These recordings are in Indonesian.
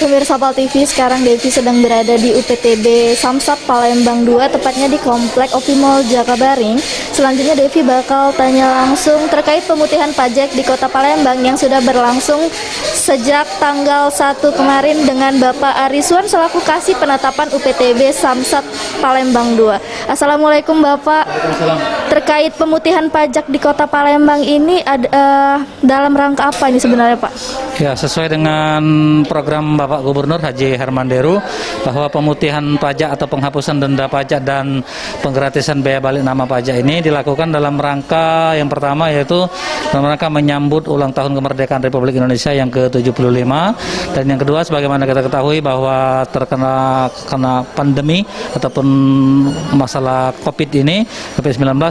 Pemirsa Pal TV, sekarang Devi sedang berada di UPTB Samsat Palembang 2, tepatnya di Komplek Opimol Jakabaring. Selanjutnya Devi bakal tanya langsung terkait pemutihan pajak di Kota Palembang yang sudah berlangsung sejak tanggal 1 kemarin dengan Bapak Ariswan selaku Kasih Penetapan UPTB Samsat Palembang 2. Assalamualaikum Bapak. Terkait pemutihan pajak di Kota Palembang ini dalam rangka apa ini sebenarnya Pak? Ya, sesuai dengan program Bapak Gubernur Haji Herman Deru bahwa pemutihan pajak atau penghapusan denda pajak dan penggratisan biaya balik nama pajak ini dilakukan dalam rangka yang pertama, yaitu dalam rangka menyambut ulang tahun kemerdekaan Republik Indonesia yang ke-75, dan yang kedua sebagaimana kita ketahui bahwa terkena pandemi ataupun masalah COVID-19 ini,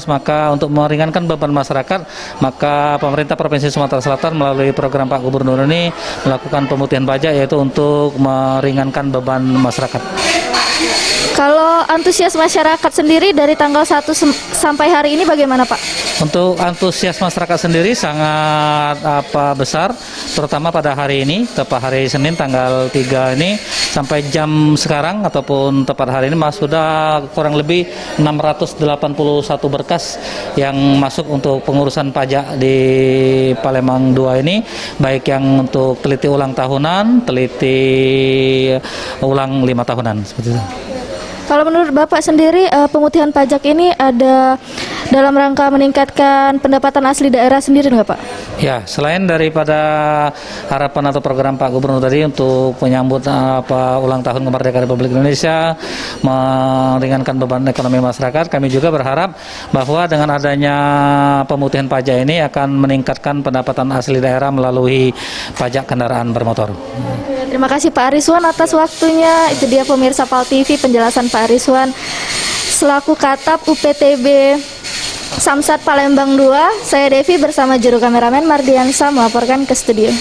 maka untuk meringankan beban masyarakat, maka pemerintah Provinsi Sumatera Selatan melalui program Pak Gubernur ini melakukan pemutihan pajak, yaitu untuk meringankan beban masyarakat. Kalau antusias masyarakat sendiri dari tanggal 1 sampai hari ini bagaimana Pak? Untuk antusias masyarakat sendiri sangat besar, terutama pada hari ini, tepat hari Senin tanggal 3 ini, sampai jam sekarang ataupun tepat hari ini sudah kurang lebih 681 berkas yang masuk untuk pengurusan pajak di Palembang 2 ini, baik yang untuk teliti ulang tahunan, teliti ulang 5 tahunan, seperti itu. Kalau menurut Bapak sendiri, pemutihan pajak ini ada dalam rangka meningkatkan pendapatan asli daerah sendiri nggak Pak? Ya, selain daripada harapan atau program Pak Gubernur tadi untuk menyambut ulang tahun kemerdekaan Republik Indonesia, meringankan beban ekonomi masyarakat, kami juga berharap bahwa dengan adanya pemutihan pajak ini akan meningkatkan pendapatan asli daerah melalui pajak kendaraan bermotor. Terima kasih Pak Ariswan atas waktunya. Itu dia pemirsa Pal TV, penjelasan Pak Ariswan selaku Katap UPTB Samsat Palembang 2. Saya Devi bersama juru kameramen Mardiansa melaporkan ke studio.